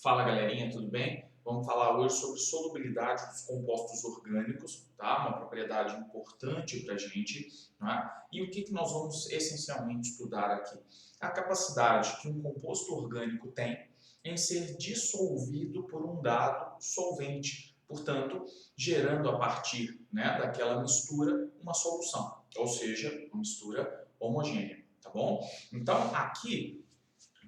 Fala galerinha, tudo bem? Vamos falar hoje sobre solubilidade dos compostos orgânicos, tá? Uma propriedade importante para a gente, tá? E o que nós vamos essencialmente estudar aqui? A capacidade que um composto orgânico tem em ser dissolvido por um dado solvente, portanto, gerando a partir, né, daquela mistura uma solução, ou seja, uma mistura homogênea, tá bom? Então, aqui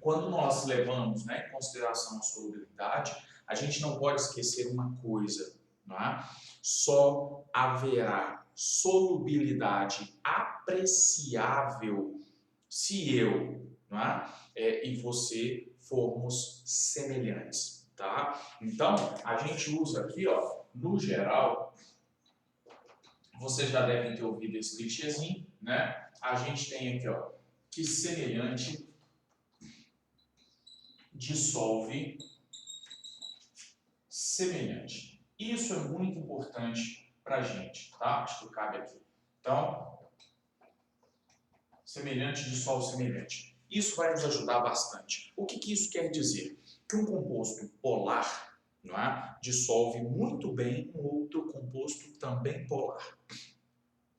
quando nós levamos, né, em consideração a solubilidade, a gente não pode esquecer uma coisa, não é? Só haverá solubilidade apreciável se eu, não é, e você formos semelhantes, tá? Então, a gente usa aqui, ó, no geral, vocês já devem ter ouvido esse clichêzinho, né? A gente tem aqui, ó, que semelhante dissolve semelhante. Isso é muito importante para a gente, tá? Acho que cabe aqui. Então, semelhante dissolve semelhante. Isso vai nos ajudar bastante. O que isso quer dizer? Que um composto polar, não é, dissolve muito bem um outro composto também polar.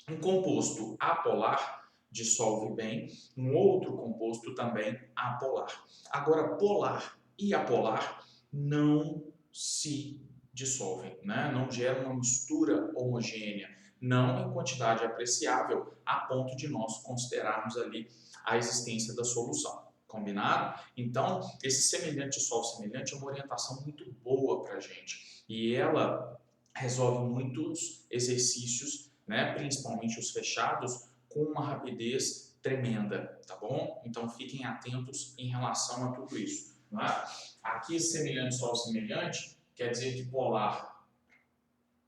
Um composto apolar dissolve bem um outro composto também apolar. Agora, polar e apolar não se dissolvem, né? Não geram uma mistura homogênea, não em quantidade apreciável, a ponto de nós considerarmos ali a existência da solução. Combinado? Então, esse semelhante dissolve semelhante é uma orientação muito boa para a gente. E ela resolve muitos exercícios, né, principalmente os fechados, com uma rapidez tremenda, tá bom? Então fiquem atentos em relação a tudo isso. Né? Aqui semelhante solve semelhante quer dizer que polar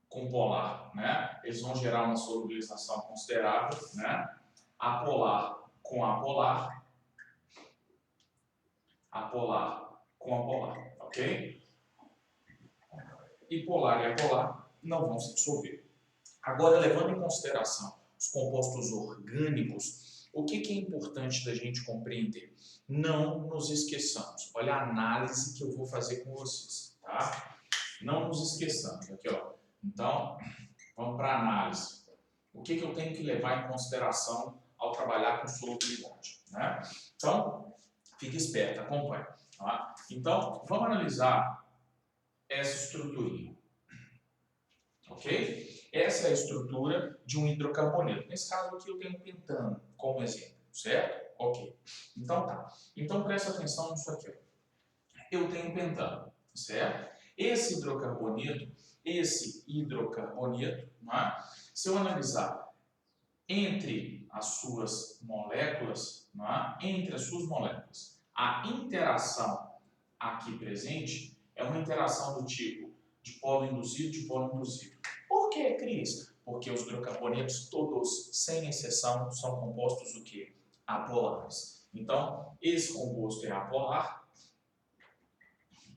com polar, né, eles vão gerar uma solubilização considerável, né? Apolar com apolar, apolar com apolar, ok? E polar e apolar não vão se dissolver. Agora, levando em consideração os compostos orgânicos, o que é importante da gente compreender? Não nos esqueçamos. Olha a análise que eu vou fazer com vocês, tá? Não nos esqueçamos. Aqui, ó. Então, vamos para a análise. O que eu tenho que levar em consideração ao trabalhar com solubilidade, né? Então, fique esperto, acompanhe. Tá? Então, vamos analisar essa estruturinha. Ok? Essa é a estrutura de um hidrocarboneto. Nesse caso aqui eu tenho pentano como exemplo, certo? Ok. Então tá. Então presta atenção nisso aqui. Ó. Eu tenho pentano, certo? Esse hidrocarboneto, né? Se eu analisar entre as suas moléculas, né? A interação aqui presente é uma interação do tipo de polo induzido, de polo induzido. Por que, Cris? Porque os hidrocarbonetos todos, sem exceção, são compostos o quê? Apolares. Então, esse composto é apolar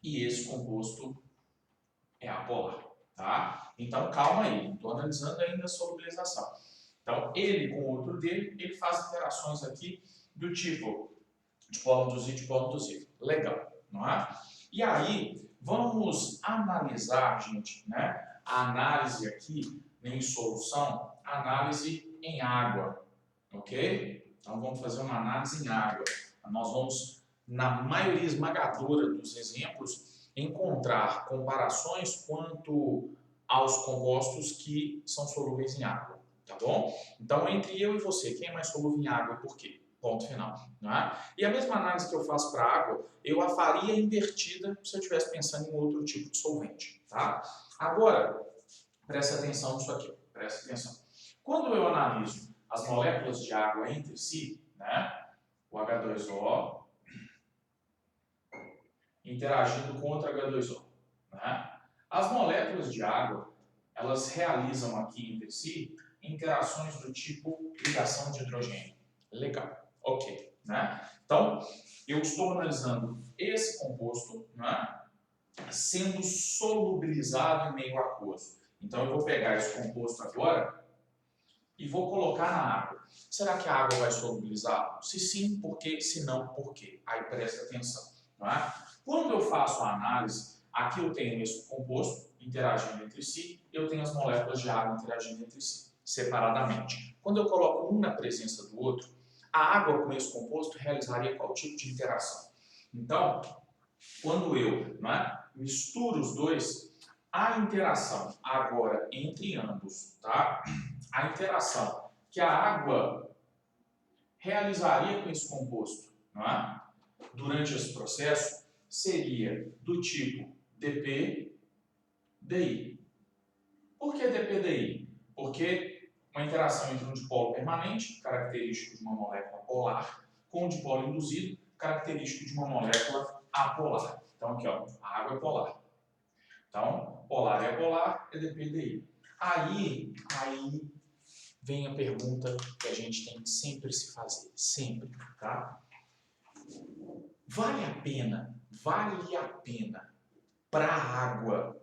e esse composto é apolar, tá? Então, calma aí, não estou analisando ainda a solubilização. Então, ele com o outro dele, ele faz interações aqui do tipo de polo induzido, de polo induzido. Legal, não é? E aí, vamos analisar, gente, né? A análise aqui em solução, análise em água, ok? Então vamos fazer uma análise em água. Nós vamos, na maioria esmagadora dos exemplos, encontrar comparações quanto aos compostos que são solúveis em água, tá bom? Então, entre eu e você, quem é mais solúvel em água e por quê? Ponto final. Não é? E a mesma análise que eu faço para a água, eu a faria invertida se eu estivesse pensando em outro tipo de solvente. Tá? Agora, presta atenção nisso aqui. Presta atenção. Quando eu analiso as moléculas de água entre si, né, o H2O interagindo com outro H2O, né, as moléculas de água, elas realizam aqui entre si interações do tipo ligação de hidrogênio. Legal. Ok, né? Então, eu estou analisando esse composto, né, sendo solubilizado em meio aquoso. Então, eu vou pegar esse composto agora e vou colocar na água. Será que a água vai solubilizar? Se sim, por quê? Se não, por quê? Aí presta atenção. Não é? Quando eu faço a análise, aqui eu tenho esse composto interagindo entre si, eu tenho as moléculas de água interagindo entre si, separadamente. Quando eu coloco um na presença do outro, a água com esse composto realizaria qual tipo de interação? Então, quando eu misturo os dois, a interação agora entre ambos, tá? A interação que a água realizaria com esse composto, durante esse processo, seria do tipo dP/dI. Por que dP/dI? Porque uma interação entre um dipolo permanente, característico de uma molécula polar, com um dipolo induzido, característico de uma molécula apolar. Então aqui, ó, a água é polar. Então, polar é polar, é dP/dI. Aí vem a pergunta que a gente tem que sempre se fazer, sempre, tá? Vale a pena para a água,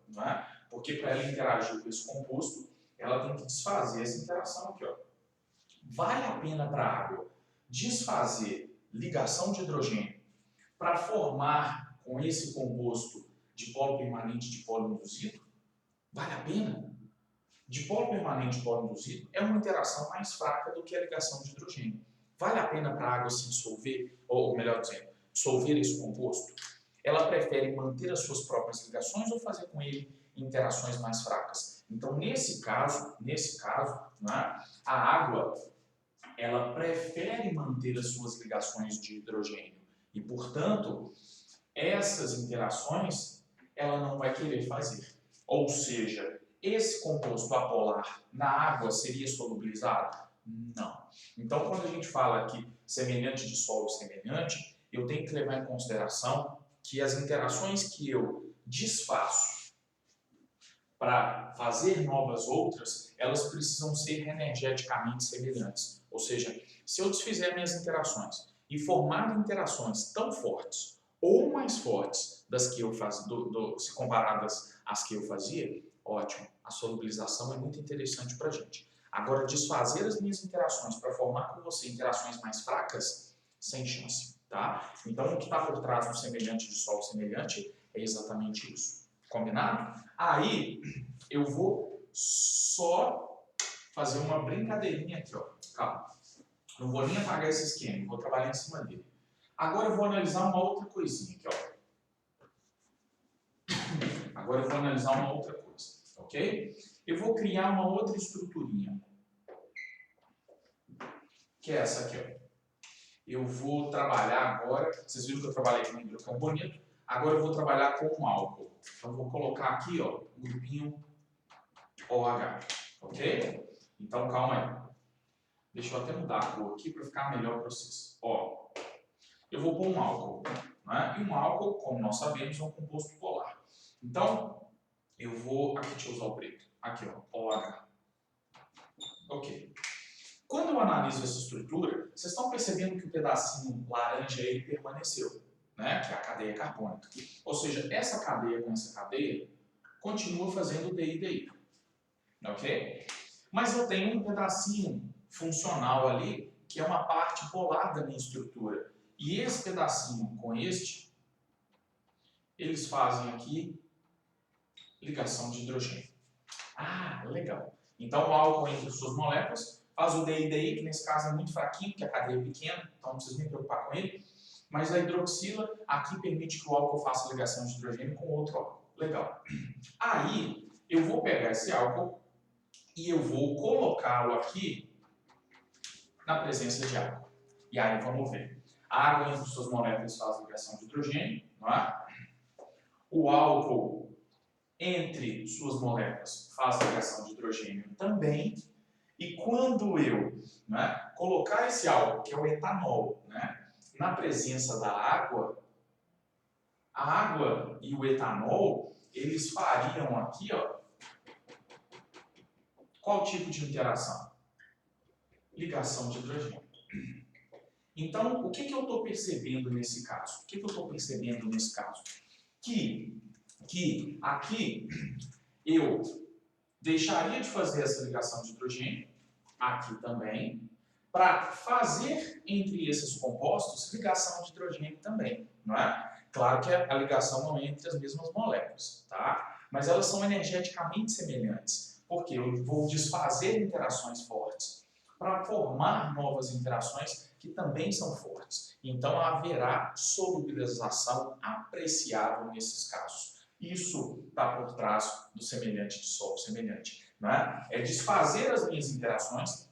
porque para ela interagir com esse composto, ela tem que desfazer essa interação aqui, ó. Vale a pena para a água desfazer ligação de hidrogênio para formar com esse composto dipolo permanente e dipolo induzido? Vale a pena? Dipolo permanente e dipolo induzido é uma interação mais fraca do que a ligação de hidrogênio. Vale a pena para a água se dissolver, ou melhor dizendo, dissolver esse composto? Ela prefere manter as suas próprias ligações ou fazer com ele interações mais fracas? Então, nesse caso, a água ela prefere manter as suas ligações de hidrogênio e, portanto, essas interações ela não vai querer fazer. Ou seja, esse composto apolar na água seria solubilizado? Não. Então, quando a gente fala aqui semelhante dissolve semelhante, eu tenho que levar em consideração que as interações que eu desfaço para fazer novas outras, elas precisam ser energeticamente semelhantes. Ou seja, se eu desfizer minhas interações e formar interações tão fortes ou mais fortes das que eu fazia, se comparadas às que eu fazia, ótimo, a solubilização é muito interessante para a gente. Agora, desfazer as minhas interações para formar com você interações mais fracas, sem chance, tá? Então, o que está por trás do semelhante dissolve semelhante é exatamente isso. Combinado? Aí, eu vou só fazer uma brincadeirinha aqui, ó. Calma. Não vou nem apagar esse esquema, vou trabalhar em cima dele. Agora eu vou analisar uma outra coisinha aqui, ó. Agora eu vou analisar uma outra coisa, ok? Eu vou criar uma outra estruturinha, que é essa aqui, ó. Eu vou trabalhar agora, vocês viram que eu trabalhei com hidrocarboneto, agora eu vou trabalhar com um álcool. Então eu vou colocar aqui, ó, um grupinho OH, ok? Então calma aí. Deixa eu até mudar a cor aqui para ficar melhor para vocês. Ó, eu vou pôr um álcool, E um álcool, como nós sabemos, é um composto polar. Então, eu vou... Aqui, deixa eu usar o preto. Aqui, ó, OH. Ok. Quando eu analiso essa estrutura, vocês estão percebendo que o pedacinho laranja ele permaneceu, Que é a cadeia carbônica. Ou seja, essa cadeia com essa cadeia continua fazendo DI-DI. Ok? Mas eu tenho um pedacinho funcional ali, que é uma parte polar da minha estrutura. E esse pedacinho com este, eles fazem aqui ligação de hidrogênio. Ah, legal. Então o álcool entre suas moléculas faz o DI-DI, que nesse caso é muito fraquinho, porque a cadeia é pequena, então não precisa nem preocupar com ele. Mas a hidroxila aqui permite que o álcool faça ligação de hidrogênio com outro álcool. Legal. Aí eu vou pegar esse álcool e eu vou colocá-lo aqui na presença de água. E aí vamos ver. A água entre suas moléculas faz ligação de hidrogênio, O álcool entre suas moléculas faz ligação de hidrogênio também. E quando eu colocar esse álcool, que é o etanol, na presença da água, a água e o etanol, eles fariam aqui, ó, qual tipo de interação? Ligação de hidrogênio. Então, o que eu estou percebendo nesse caso? O que eu estou percebendo nesse caso? Que aqui eu deixaria de fazer essa ligação de hidrogênio, aqui também, para fazer entre esses compostos ligação de hidrogênio também, Claro que a ligação não é entre as mesmas moléculas, tá? Mas elas são energeticamente semelhantes, porque eu vou desfazer interações fortes para formar novas interações que também são fortes. Então haverá solubilização apreciável nesses casos. Isso está por trás do semelhante de solo semelhante, né? É desfazer as minhas interações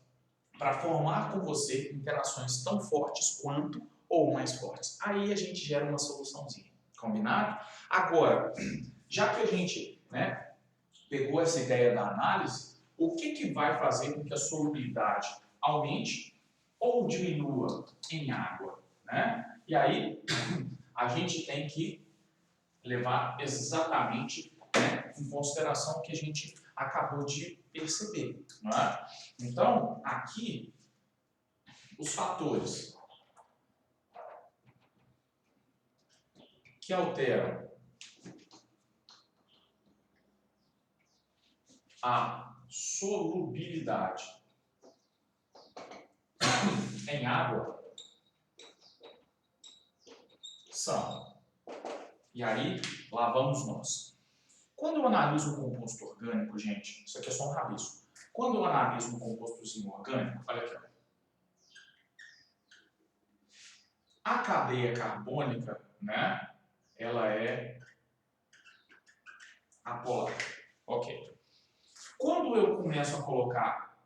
para formar com você interações tão fortes quanto ou mais fortes. Aí a gente gera uma soluçãozinha, combinado? Agora, já que a gente, né, pegou essa ideia da análise, o que vai fazer com que a solubilidade aumente ou diminua em água, né? E aí a gente tem que levar exatamente, né, em consideração o que a gente acabou de perceber, não é? Então, aqui, os fatores que alteram a solubilidade em água são, e aí lá vamos nós. Quando eu analiso um composto orgânico, gente, isso aqui é só um rabisco. Quando eu analiso um compostozinho orgânico, olha aqui, ó. A cadeia carbônica, né, ela é apolar. Ok. Quando eu começo a colocar,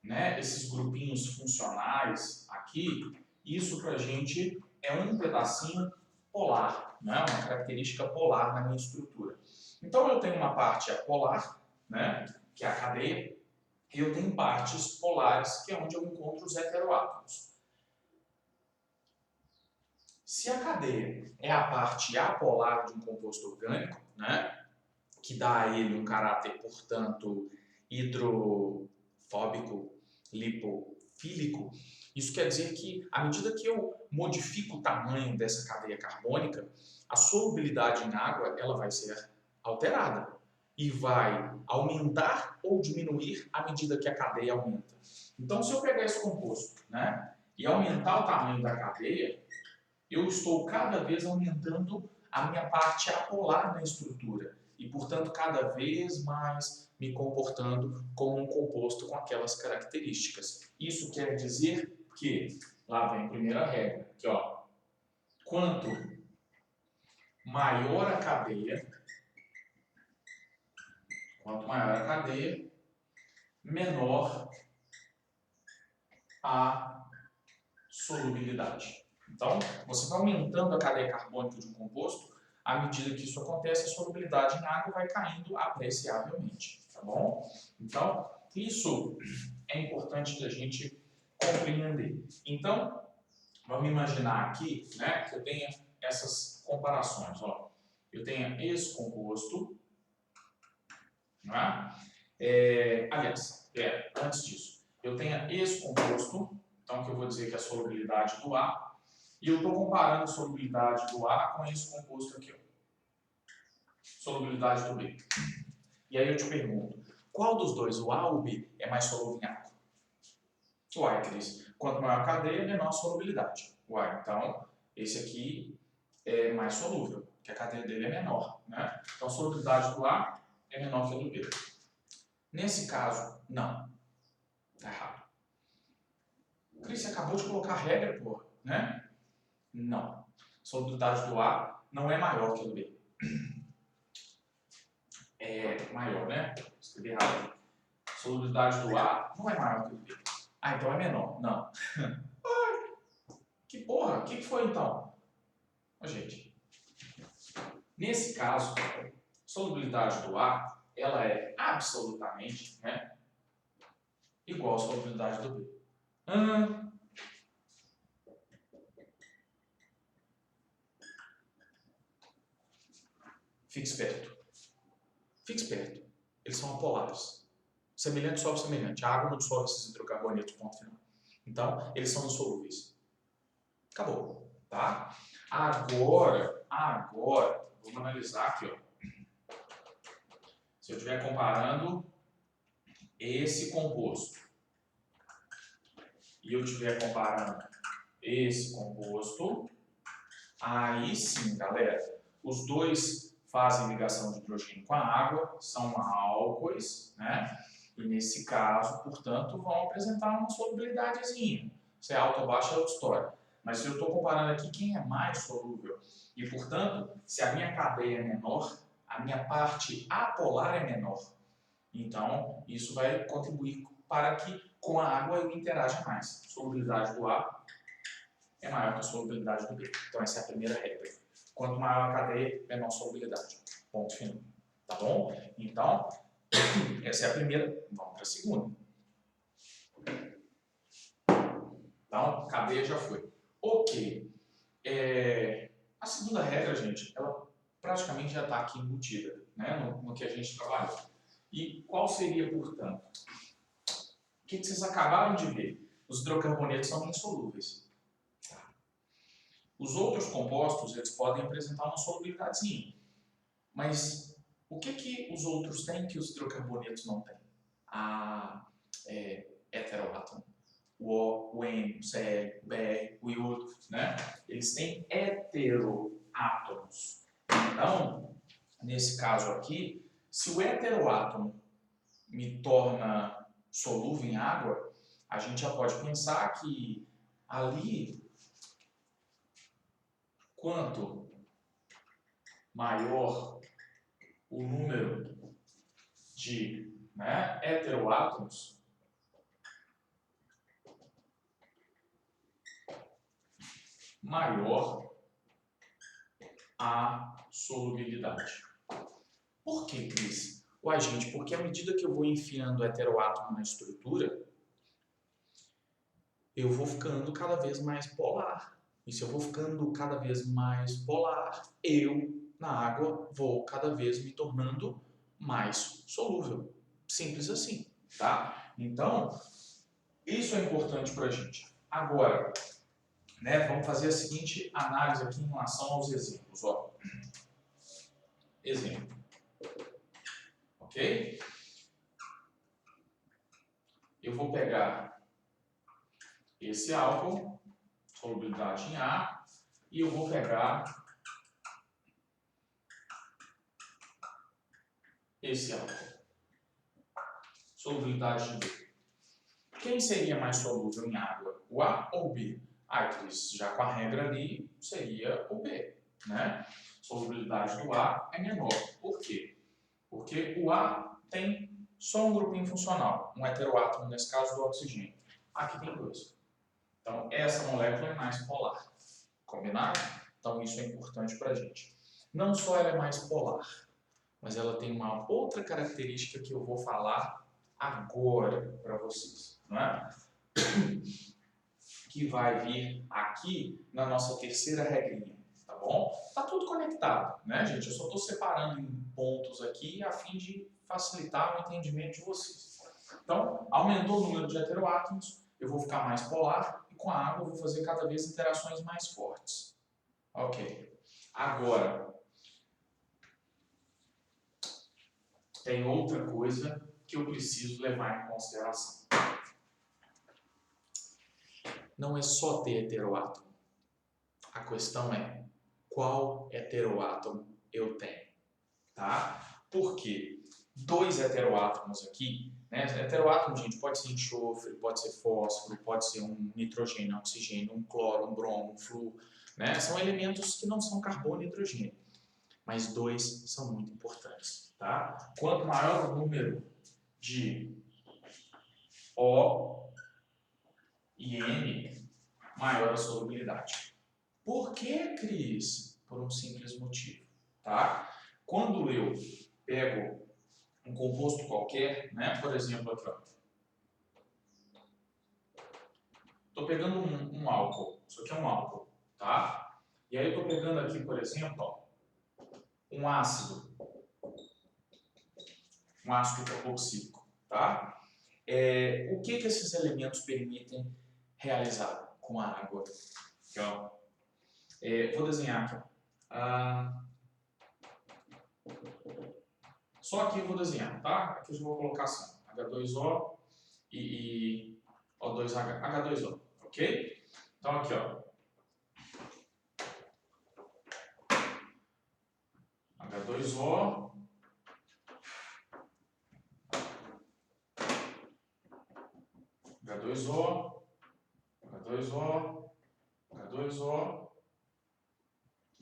né, esses grupinhos funcionais aqui, isso para a gente é um pedacinho polar, né, uma característica polar na minha estrutura. Então eu tenho uma parte apolar, né, que é a cadeia, e eu tenho partes polares, que é onde eu encontro os heteroátomos. Se a cadeia é a parte apolar de um composto orgânico, né, que dá a ele um caráter, portanto, hidrofóbico, lipofílico, isso quer dizer que, à medida que eu modifico o tamanho dessa cadeia carbônica, a solubilidade em água ela vai ser alterada e vai aumentar ou diminuir à medida que a cadeia aumenta. Então, se eu pegar esse composto, né, e aumentar o tamanho da cadeia, eu estou cada vez aumentando a minha parte apolar na estrutura e, portanto, cada vez mais me comportando como um composto com aquelas características. Isso quer dizer que, lá vem a primeira regra, que ó, quanto maior a cadeia, menor a solubilidade. Então, você vai aumentando a cadeia carbônica de um composto, à medida que isso acontece, a solubilidade em água vai caindo apreciavelmente, tá bom? Então, isso é importante da gente compreender. Então, vamos imaginar aqui, né, que eu tenha essas comparações. Ó. Eu tenho esse composto, né? Aliás, antes disso, eu tenho esse composto, então que eu vou dizer que é a solubilidade do A, e eu estou comparando a solubilidade do A com esse composto aqui, ó. Solubilidade do B. E aí eu te pergunto, qual dos dois, o A ou o B, é mais solúvel em água? Uai, Cris, quanto maior a cadeia, menor a solubilidade. Uai, então esse aqui é mais solúvel, porque a cadeia dele é menor, né? Então a solubilidade do A é menor que a do B. Nesse caso, não. Tá errado. Cris, você acabou de colocar regra, porra, né? Não. A solubilidade do A não é maior que a do B. É maior, né? Escrevi errado aqui. A solubilidade do A não é maior que a do B. Ah, então é menor. Não. Que porra? O que foi então? Ó, gente. Nesse caso, a solubilidade do A ela é absolutamente, né, igual à solubilidade do B. Fique esperto. Fique esperto. Eles são apolares. Semelhante dissolve semelhante. A água não dissolve esses hidrocarbonetos, ponto final. Então, eles são insolúveis. Acabou. Tá? Agora, vamos analisar aqui, ó. Se eu estiver comparando esse composto e eu estiver comparando esse composto, Aí sim, galera, os dois fazem ligação de hidrogênio com a água, são álcoois, né? E nesse caso, portanto, vão apresentar uma solubilidadezinha. Se é alta ou baixa é outra história. Mas se eu estou comparando aqui quem é mais solúvel, e portanto, se a minha cadeia é menor, a minha parte apolar é menor. Então, isso vai contribuir para que com a água eu interaja mais. A solubilidade do A é maior que a solubilidade do B. Então, essa é a primeira regra. Quanto maior a cadeia, menor a solubilidade. Ponto final. Tá bom? Então, essa é a primeira. Vamos para a segunda. Então, cadeia já foi. Ok. A segunda regra, gente, ela praticamente já está aqui embutida, né, no que a gente trabalhou. E qual seria, portanto? O que vocês acabaram de ver? Os hidrocarbonetos são insolúveis. Os outros compostos, eles podem apresentar uma solubilidadezinha. Mas o que os outros têm que os hidrocarbonetos não têm? Heteroátomo. O O, o N, o Cl, o Br, o iodo, né? Eles têm heteroátomos. Então, nesse caso aqui, se o heteroátomo me torna solúvel em água, a gente já pode pensar que ali, quanto maior o número de heteroátomos, maior a solubilidade. Por que, Cris? Ué, gente, porque à medida que eu vou enfiando heteroátomo na estrutura, eu vou ficando cada vez mais polar. E se eu vou ficando cada vez mais polar, eu, na água, vou cada vez me tornando mais solúvel. Simples assim, tá? Então, isso é importante pra gente. Agora, vamos fazer a seguinte análise aqui em relação aos exemplos. Ó. Exemplo. Ok? Eu vou pegar esse álcool, solubilidade em A, e eu vou pegar esse álcool, solubilidade em B. Quem seria mais solúvel em água, o A ou o B? Cris, já com a regra ali, seria o B, né? Solubilidade do A é menor. Por quê? Porque o A tem só um grupinho funcional, um heteroátomo, nesse caso do oxigênio. Aqui tem dois. Então, essa molécula é mais polar. Combinado? Então, isso é importante para a gente. Não só ela é mais polar, mas ela tem uma outra característica que eu vou falar agora para vocês, não é? Que vai vir aqui na nossa terceira regrinha, tá bom? Tá tudo conectado, né, gente? Eu só estou separando em pontos aqui a fim de facilitar o entendimento de vocês. Então, aumentou o número de heteroátomos, eu vou ficar mais polar e com a água eu vou fazer cada vez interações mais fortes. Ok. Agora, tem outra coisa que eu preciso levar em consideração. Não é só ter heteroátomo. A questão é qual heteroátomo eu tenho, tá? Por quê? Dois heteroátomos aqui, né? Heteroátomo, gente, pode ser enxofre, pode ser fósforo, pode ser um nitrogênio, um oxigênio, um cloro, um bromo, um flúor, né? São elementos que não são carbono e hidrogênio, mas dois são muito importantes, tá? Quanto maior o número de O e N, maior a solubilidade. Por que, Cris? Por um simples motivo, tá? Quando eu pego um composto qualquer, né? Por exemplo, aqui, ó. Estou pegando um álcool, isso aqui é um álcool, tá? E aí eu estou pegando aqui, por exemplo, ó, um ácido carboxílico, tá? O que esses elementos permitem realizar com a água? Aqui, ó. Vou desenhar aqui, ó. Só aqui eu vou desenhar, tá? Aqui eu já vou colocar assim, H2O e O2H, H2O, ok? Então aqui, ó. H2O, H2O, H2O, H2O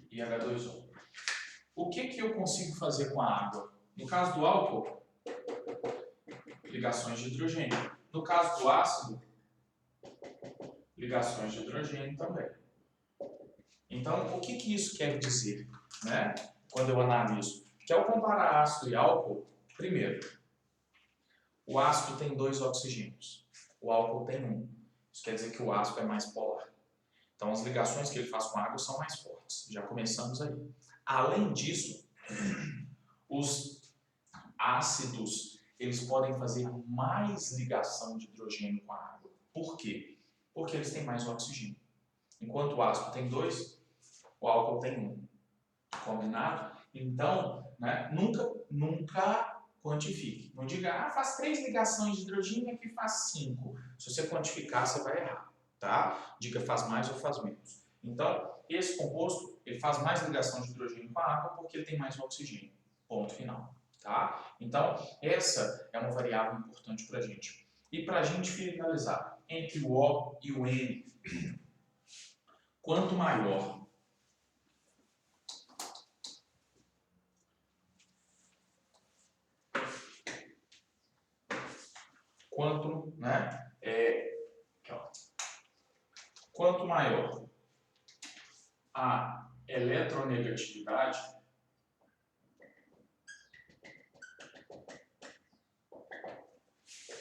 e H2O. O que eu consigo fazer com a água? No caso do álcool, ligações de hidrogênio. No caso do ácido, ligações de hidrogênio também. Então, o que isso quer dizer, né? Quando eu analiso? Que ao comparar ácido e álcool, primeiro, o ácido tem 2 oxigênios, o álcool tem 1. Isso quer dizer que o ácido é mais polar. Então, as ligações que ele faz com a água são mais fortes. Já começamos aí. Além disso, os ácidos, eles podem fazer mais ligação de hidrogênio com a água. Por quê? Porque eles têm mais oxigênio. Enquanto o ácido tem 2, o álcool tem 1. Combinado? Então, né, nunca quantifique. Não diga, faz 3 ligações de hidrogênio e aqui faz 5. Se você quantificar, você vai errar. Tá? Diga faz mais ou faz menos. Então, esse composto ele faz mais ligação de hidrogênio com a água porque ele tem mais oxigênio. Ponto final. Tá? Então, essa é uma variável importante para a gente. E para a gente finalizar, entre o O e o N, quanto maior quanto maior a eletronegatividade,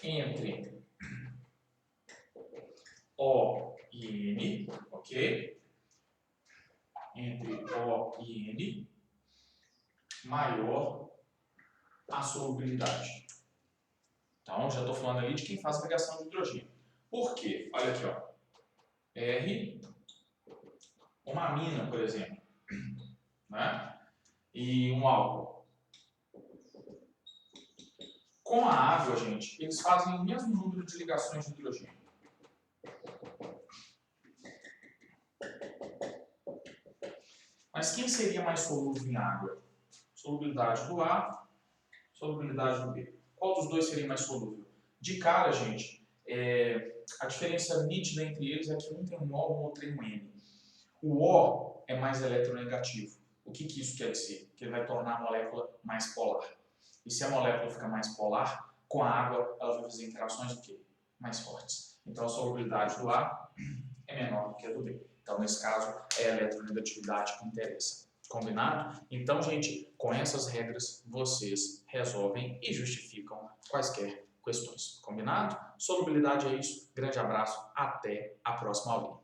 entre O e N, ok? Entre O e N, maior a solubilidade. Então, já estou falando ali de quem faz a ligação de hidrogênio. Por quê? Olha aqui, ó. R, uma amina, por exemplo, né? E um álcool. Com a água, gente, eles fazem o mesmo número de ligações de hidrogênio. Mas quem seria mais solúvel em água? Solubilidade do A, solubilidade do B. Qual dos dois seria mais solúvel? De cara, gente, a diferença nítida entre eles é que um tem um O, o outro tem um N. O O é mais eletronegativo. O que isso quer dizer? Que ele vai tornar a molécula mais polar. E se a molécula fica mais polar, com a água ela vai fazer interações o quê? Mais fortes. Então a solubilidade do A é menor do que a do B. Então, nesse caso, é a eletronegatividade que interessa. Combinado? Então, gente, com essas regras, vocês resolvem e justificam quaisquer questões. Combinado? Solubilidade é isso. Grande abraço. Até a próxima aula.